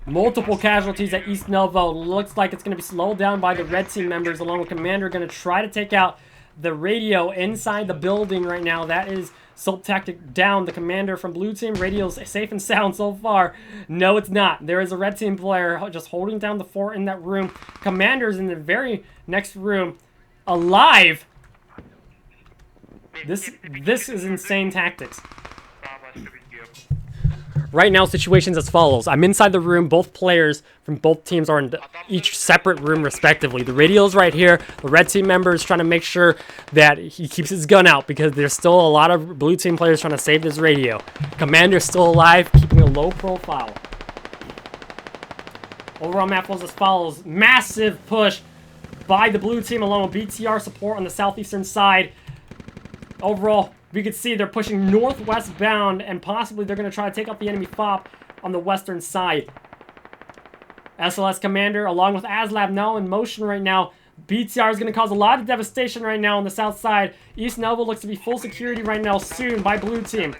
Multiple casualties at East Novo. Looks like it's going to be slowed down by the red team members along with Commander going to try to take out the radio inside the building right now. That is Assault Tactic down. The commander from blue team. Radio's safe and sound so far. No, it's not. There is a red team player just holding down the fort in that room. Commander's in the very next room. Alive! This is insane tactics. Right now, situations as follows. I'm inside the room. Both players from both teams are in each separate room, respectively. The radio's right here. The red team member is trying to make sure that he keeps his gun out because there's still a lot of blue team players trying to save this radio. Commander's still alive, keeping a low profile. Overall map was as follows. Massive push by the blue team along with BTR support on the southeastern side. Overall, we can see they're pushing northwest bound, and possibly they're going to try to take out the enemy FOP on the western side. SLS Commander, along with Aslab, now in motion right now. BTR is going to cause a lot of devastation right now on the south side. East Novo looks to be full security right now soon by blue team.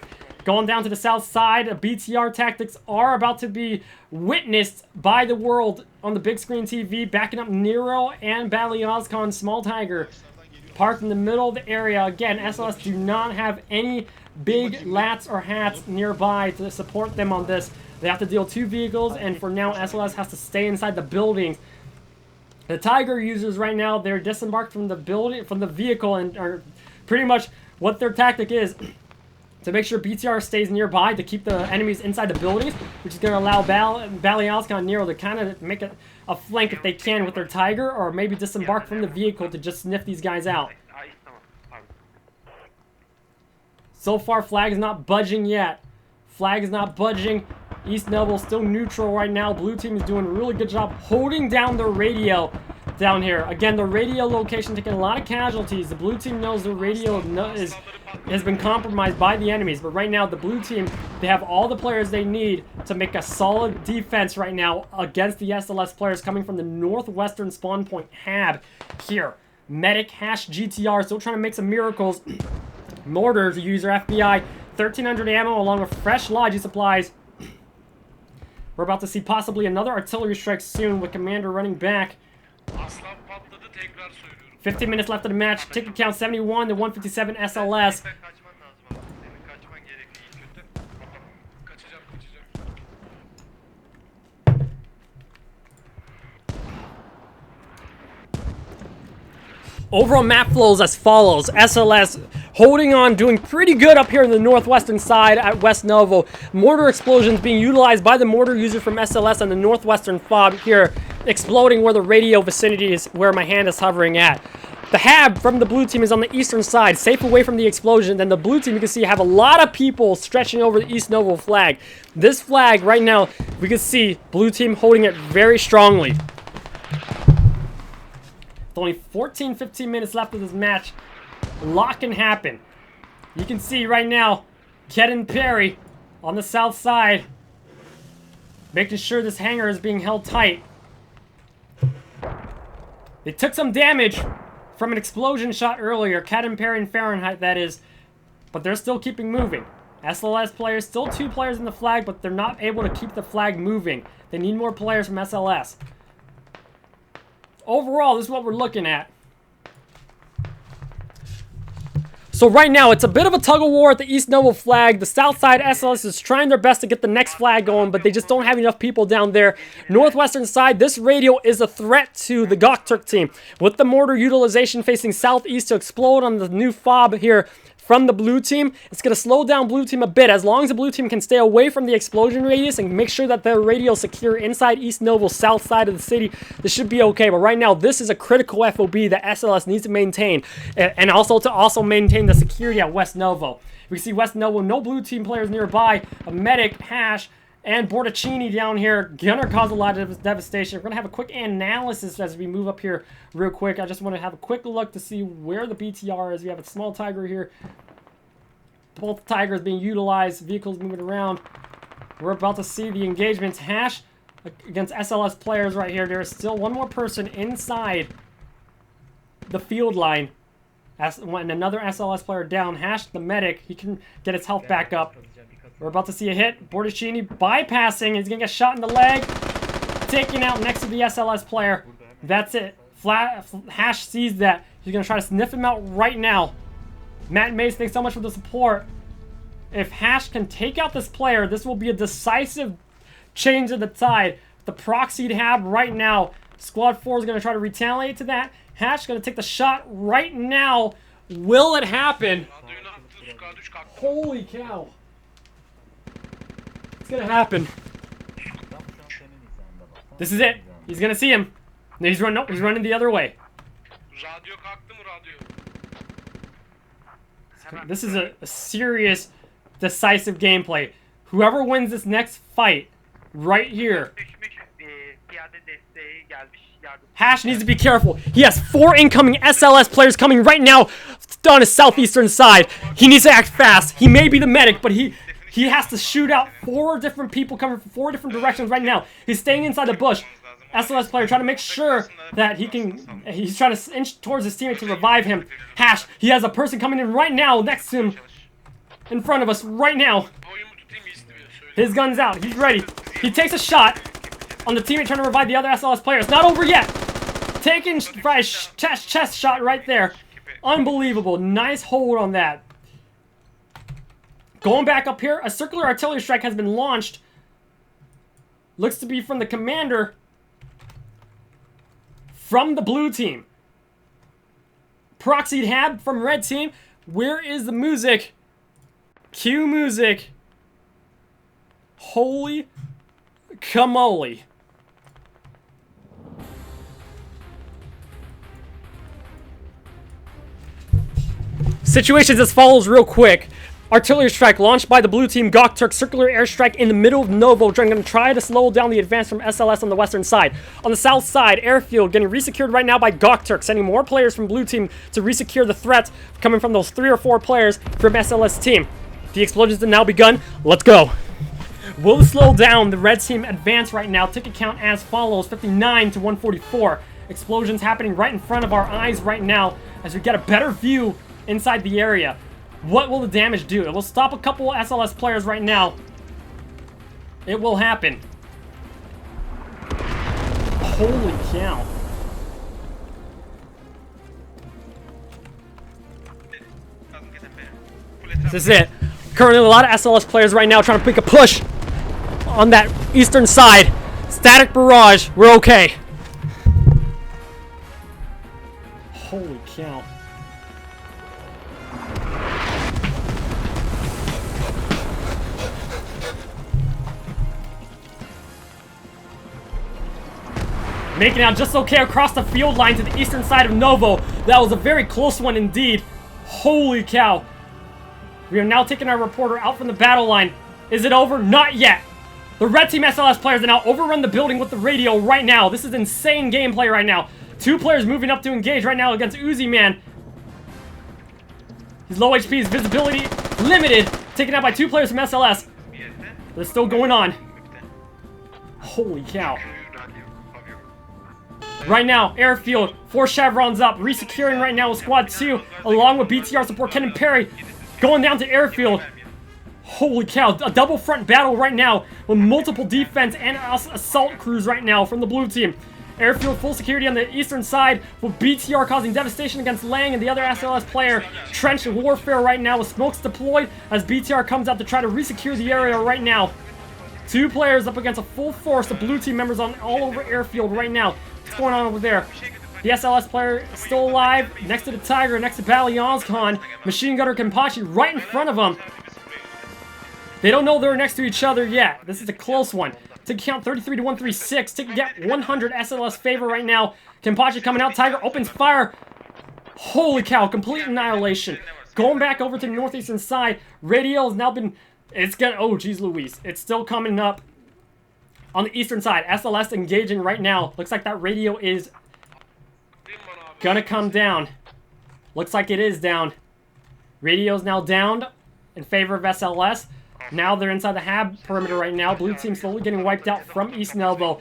Going down to the south side, BTR tactics are about to be witnessed by the world on the big screen TV, backing up Nero and Balyozkon's Small Tiger. Parked in the middle of the area. Again, SLS do not have any big lats or hats nearby to support them on this. They have to deal 2 vehicles, and for now, SLS has to stay inside the buildings. The Tiger users right now, they're disembarked from the building, from the vehicle, and are pretty much what their tactic is to make sure BTR stays nearby to keep the enemies inside the buildings, which is going to allow Balyozkon and Nero to kind of make a flank if they can with their Tiger, or maybe disembark from the vehicle to just sniff these guys out. So far, flag is not budging yet. Flag is not budging. East Novo still neutral right now. Blue team is doing a really good job holding down their radio down here. Again, the radio location taking a lot of casualties. The blue team knows the radio has been compromised by the enemies. But right now, the blue team, they have all the players they need to make a solid defense right now against the SLS players coming from the northwestern spawn point Hab here. Medic, Hash, GTR, still trying to make some miracles. Mortar to use their FBI. 1,300 ammo along with fresh logi supplies. We're about to see possibly another artillery strike soon with Commander running back. 15 minutes left of the match. Ticket count 71 to 157 SLS. Overall map flows as follows. SLS holding on, doing pretty good up here in the northwestern side at West Novo. Mortar explosions being utilized by the mortar user from SLS on the northwestern fob here, exploding where the radio vicinity is, where my hand is hovering at. The Hab from the blue team is on the eastern side, safe away from the explosion. Then the blue team, you can see, have a lot of people stretching over the East Novo flag. This flag right now, we can see blue team holding it very strongly. Only 14-15 minutes left of this match. A lot can happen. You can see right now Kedden Perry on the south side making sure this hangar is being held tight. They took some damage from an explosion shot earlier. Kedden Perry and Fahrenheit, that is. But they're still keeping moving. SLS players, still 2 players in the flag, but they're not able to keep the flag moving. They need more players from SLS. Overall, this is what we're looking at. So right now, it's a bit of a tug-of-war at the East Novo flag. The south side SLS is trying their best to get the next flag going, but they just don't have enough people down there. Northwestern side, this radio is a threat to the GOKTURK team. With the mortar utilization facing southeast to explode on the new fob here from the blue team, it's going to slow down blue team a bit. As long as the blue team can stay away from the explosion radius and make sure that their radio is secure inside East Novo's south side of the city, this should be okay. But right now, this is a critical FOB that SLS needs to maintain, and also to maintain the security at West Novo. We see West Novo, no blue team players nearby, a medic, Hash, and Bortacini down here gonna cause a lot of devastation. We're gonna have a quick analysis as we move up here real quick. I just want to have a quick look to see where the BTR is. We have a small Tiger here. Both Tigers being utilized, vehicles moving around. We're about to see the engagements. Hash against SLS players right here. There is still one more person inside the field line. When another SLS player down. Hash, the medic, he can get his health back up. We're about to see a hit. Bortacini bypassing. He's going to get shot in the leg. Taken out next to the SLS player. That's it. Hash sees that. He's going to try to sniff him out right now. Matt Mace, thanks so much for the support. If Hash can take out this player, this will be a decisive change of the tide. The proxied Hab right now. Squad 4 is going to try to retaliate to that. Hash is going to take the shot right now. Will it happen? Holy cow. It's going to happen. This is it. He's going to see him. No, he's running the other way. This is a serious, decisive gameplay. Whoever wins this next fight, right here. Hash needs to be careful. He has 4 incoming SLS players coming right now on his southeastern side. He needs to act fast. He may be the medic, but he has to shoot out 4 different people coming from 4 different directions right now. He's staying inside the bush. SLS player trying to make sure that he's trying to inch towards his teammate to revive him. Hash, he has a person coming in right now next to him. in front of us right now. His gun's out. He's ready. He takes a shot on the teammate trying to revive the other SLS players. Not over yet. Taking a chest shot right there. Unbelievable. Nice hold on that. Going back up here, a circular artillery strike has been launched. Looks to be from the commander from the blue team. Proxied Hab from red team. Where is the music? Cue music. Holy camole. Situations as follows real quick. Artillery strike launched by the blue team. GOKTURK circular airstrike in the middle of Novo. Going to try to slow down the advance from SLS on the western side. On the south side, Airfield getting resecured right now by GOKTURK. Sending more players from blue team to resecure the threat coming from those 3 or 4 players from SLS team. The explosions have now begun. Let's go. Will slow down the red team advance right now. Ticket count as follows. 59 to 144. Explosions happening right in front of our eyes right now as we get a better view inside the area. What will the damage do? It will stop a couple SLS players right now. It will happen. Holy cow. This is it. Currently, a lot of SLS players right now trying to make a push on that eastern side. Static barrage. We're okay. Holy cow. Making out just okay across the field line to the eastern side of Novo. That was a very close one indeed. Holy cow. We are now taking our reporter out from the battle line. Is it over? Not yet. The red team SLS players are now overrun the building with the radio right now. This is insane gameplay right now. 2 players moving up to engage right now against Uzi Man. He's low HP, his visibility limited. Taken out by 2 players from SLS. They're still going on. Holy cow. Right now, Airfield, 4 chevrons up, resecuring right now with Squad 2, along with BTR support, Ken and Perry, going down to Airfield. Holy cow, a double front battle right now, with multiple defense and assault crews right now from the blue team. Airfield full security on the eastern side, with BTR causing devastation against Lang and the other SLS player. Trench warfare right now, with smokes deployed, as BTR comes out to try to resecure the area right now. 2 players up against a full force of blue team members on all over Airfield right now. What's going on over there? The SLS player is still alive, next to the Tiger, next to Balyonskhan. Machine Gunner Kenpachi right in front of them. They don't know they're next to each other yet. This is a close one. Ticket count 33 to 136. Ticket gap 100 SLS favor right now. Kenpachi coming out. Tiger opens fire. Holy cow, complete annihilation. Going back over to the northeastern side. Radio has now been... It's gonna... Oh, geez Louise. It's still coming up. On the eastern side, SLS engaging right now. Looks like that radio is gonna come down. Looks like it is down. Radio's now down in favor of SLS. Now they're inside the Hab perimeter right now. Blue team slowly getting wiped out from East Novo.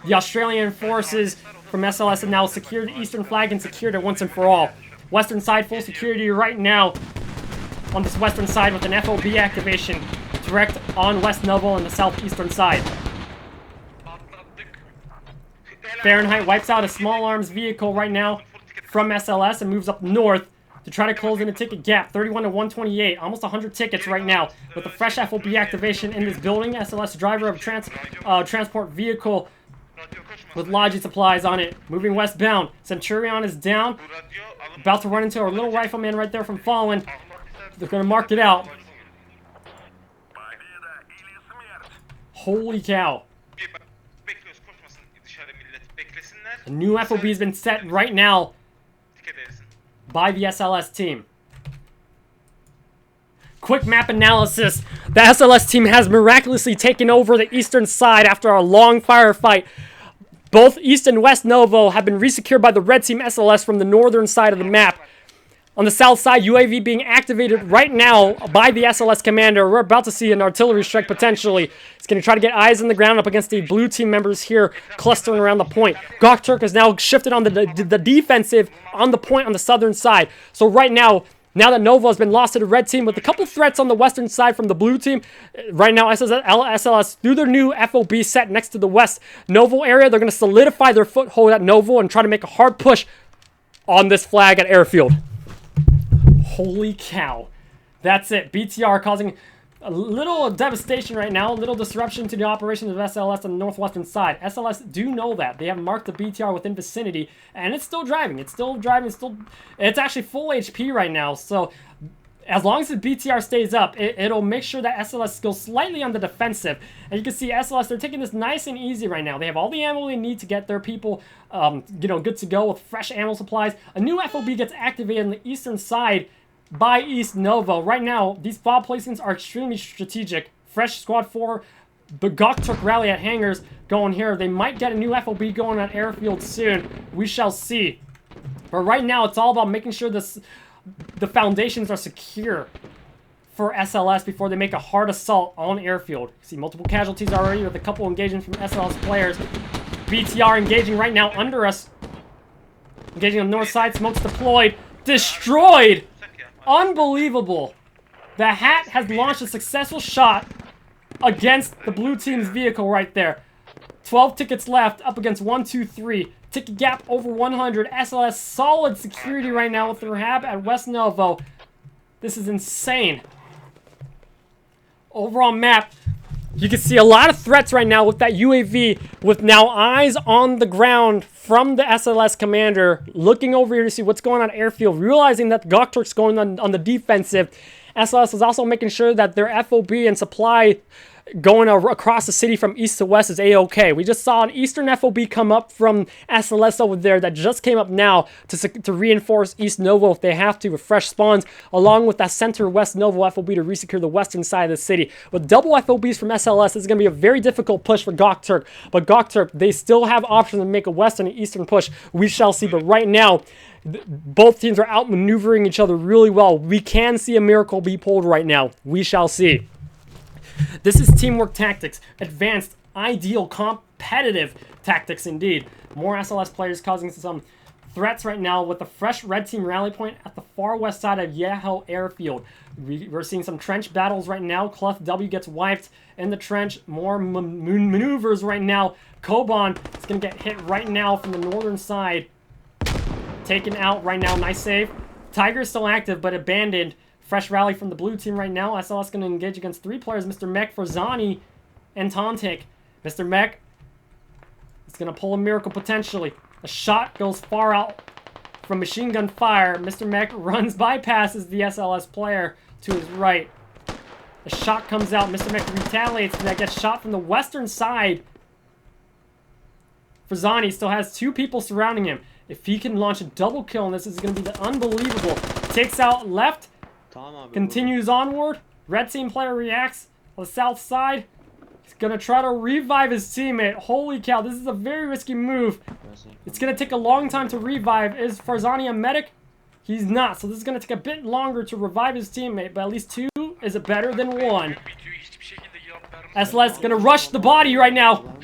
The Australian forces from SLS have now secured the eastern flag and secured it once and for all. Western side full security right now on this western side with an FOB activation direct on West Novo on the southeastern side. Fahrenheit wipes out a small arms vehicle right now from SLS and moves up north to try to close in a ticket gap. 31 to 128, almost 100 tickets right now with a fresh FOB activation in this building. SLS driver of transport vehicle with lodging supplies on it. Moving westbound. Centurion is down. About to run into our little rifleman right there from Fallen. They're going to mark it out. Holy cow. A new FOB has been set right now by the SLS team. Quick map analysis. The SLS team has miraculously taken over the eastern side after a long firefight. Both East and West Novo have been resecured by the red team SLS from the northern side of the map. On the south side, UAV being activated right now by the SLS commander. We're about to see an artillery strike potentially. It's going to try to get eyes on the ground up against the blue team members here clustering around the point. GOKTURK is now shifted on the defensive on the point on the southern side. So right now, Now that Novo has been lost to the red team with a couple threats on the western side from the blue team. Right now, SLS through their new FOB set next to the west Novo area. They're going to solidify their foothold at Novo and try to make a hard push on this flag at Airfield. Holy cow. That's it. BTR causing a little devastation right now, a little disruption to the operations of SLS on the northwestern side. SLS do know that. They have marked the BTR within vicinity, and it's still driving. It's still driving. It's actually full HP right now, so as long as the BTR stays up, it'll make sure that SLS goes slightly on the defensive. And you can see SLS, they're taking this nice and easy right now. They have all the ammo they need to get their people, good to go with fresh ammo supplies. A new FOB gets activated on the eastern side by East Novo. Right now, these fob placements are extremely strategic. Fresh Squad 4, the GOKTURK rally at hangars going here. They might get a new FOB going at Airfield soon. We shall see. But right now, it's all about making sure the foundations are secure for SLS before they make a hard assault on Airfield. You see multiple casualties already with a couple engagements from SLS players. BTR engaging right now under us. Engaging on the north side, smokes deployed. Destroyed! Unbelievable. The Hat has launched a successful shot against the blue team's vehicle right there. 12 tickets left, up against 1, 2, 3. Ticket gap over 100. SLS solid security right now with the Rahab at West Novo. This is insane. Overall map, you can see a lot of threats right now with that UAV, with now eyes on the ground from the SLS commander, looking over here to see what's going on at Airfield, realizing that GOKTURK's going on the defensive. SLS is also making sure that their FOB and supply going across the city from east to west is A-OK. We just saw an eastern FOB come up from SLS over there that just came up now to reinforce East Novo if they have to with fresh spawns, along with that center west Novo FOB to resecure the western side of the city. With double FOBs from SLS, this is going to be a very difficult push for GOKTURK. But GOKTURK, they still have options to make a western and eastern push. We shall see. But right now, both teams are outmaneuvering each other really well. We can see a miracle be pulled right now. We shall see. This is teamwork tactics, advanced, ideal, competitive tactics indeed. More SLS players causing some threats right now with the fresh red team rally point at the far west side of Yeho Airfield. We're seeing some trench battles right now. Clef W gets wiped in the trench. More maneuvers right now. Koban is going to get hit right now from the northern side. Taken out right now. Nice save. Tiger is still active but abandoned. Fresh rally from the blue team right now. SLS going to engage against 3 players, Mr. Mech, Forzani, and Tontik. Mr. Mech is going to pull a miracle potentially. A shot goes far out from machine gun fire. Mr. Mech bypasses the SLS player to his right. A shot comes out. Mr. Mech retaliates, and that gets shot from the western side. Forzani still has 2 people surrounding him. If he can launch a double kill on this is going to be unbelievable. Takes out left. Continues onward. Red team player reacts on the south side. He's going to try to revive his teammate. Holy cow, this is a very risky move. It's going to take a long time to revive. Is Forzani a medic? He's not, so this is going to take a bit longer to revive his teammate, but at least 2 is better than 1. SLS is going to rush the body right now.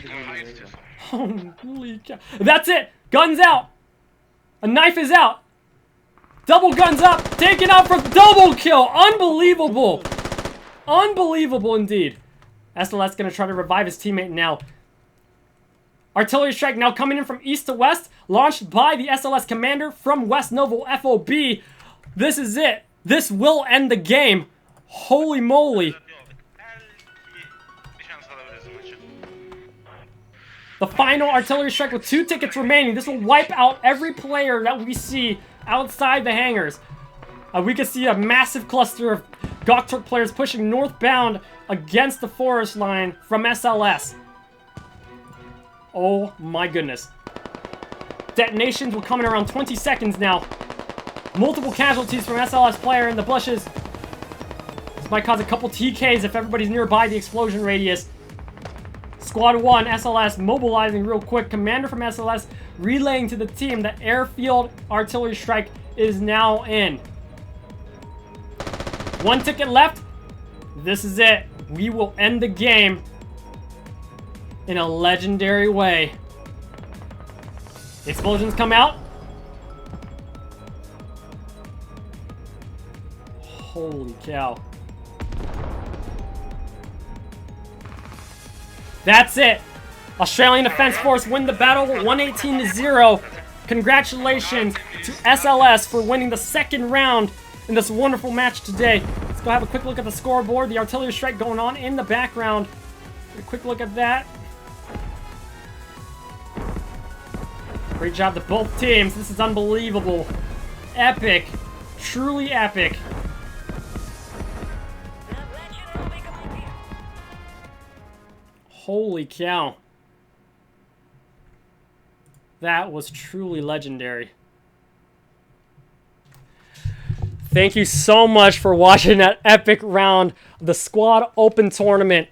Holy cow. That's it. Guns out. A knife is out. Double guns up, taken out for double kill. Unbelievable. Unbelievable indeed. SLS going to try to revive his teammate now. Artillery strike now coming in from east to west, launched by the SLS commander from West Novo FOB. This is it. This will end the game. Holy moly. The final artillery strike with 2 tickets remaining. This will wipe out every player that we see outside the hangars. We can see a massive cluster of GOKTURK players pushing northbound against the forest line from SLS. Oh my goodness. Detonations will come in around 20 seconds now. Multiple casualties from SLS player in the bushes. This might cause a couple TKs if everybody's nearby the explosion radius. Squad 1, SLS, mobilizing real quick. Commander from SLS relaying to the team that Airfield artillery strike is now in. 1 ticket left. This is it. We will end the game in a legendary way. Explosions come out. Holy cow. That's it. Australian Defence Force win the battle 118-0. Congratulations to SLS for winning the second round in this wonderful match today. Let's go have a quick look at the scoreboard. The artillery strike going on in the background. A quick look at that. Great job to both teams. This is unbelievable. Epic. Truly epic. Holy cow. That was truly legendary. Thank you so much for watching that epic round of the Squad Open Tournament.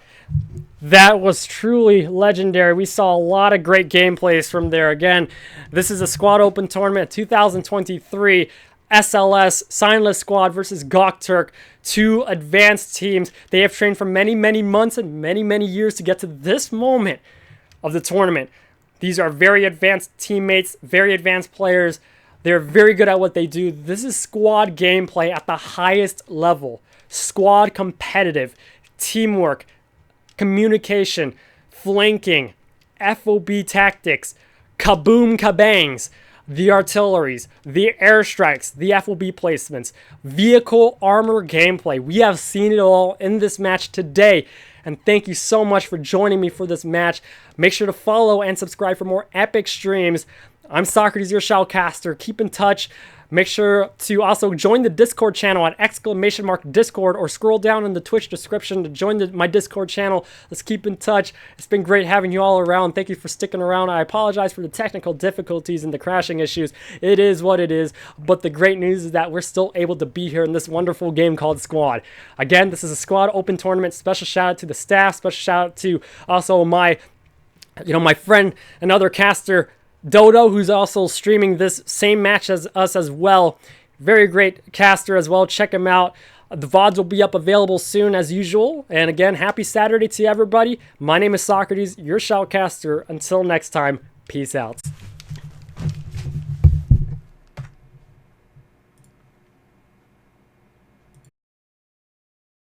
That was truly legendary. We saw a lot of great gameplays from there. Again, this is a Squad Open Tournament 2023. SLS, Signless Squad versus GOKTURK, two advanced teams. They have trained for many, many months and many, many years to get to this moment of the tournament. These are very advanced teammates, very advanced players. They're very good at what they do. This is squad gameplay at the highest level. Squad competitive, teamwork, communication, flanking, FOB tactics, kaboom kabangs, the artilleries, the airstrikes, the FOB placements, vehicle armor gameplay. We have seen it all in this match today. And thank you so much for joining me for this match. Make sure to follow and subscribe for more epic streams. I'm Socrates, your shoutcaster. Keep in touch. Make sure to also join the Discord channel at !Discord or scroll down in the Twitch description to join my Discord channel. Let's keep in touch. It's been great having you all around. Thank you for sticking around. I apologize for the technical difficulties and the crashing issues. It is what it is, but the great news is that we're still able to be here in this wonderful game called Squad. Again, this is a Squad Open Tournament. Special shout out to the staff. Special shout out to also my friend and other caster, Dodo, who's also streaming this same match as us as well. Very great caster as well. Check him out. The VODs will be up available soon as usual. And again, happy Saturday to everybody. My name is Socrates, your shoutcaster. Until next time, peace out.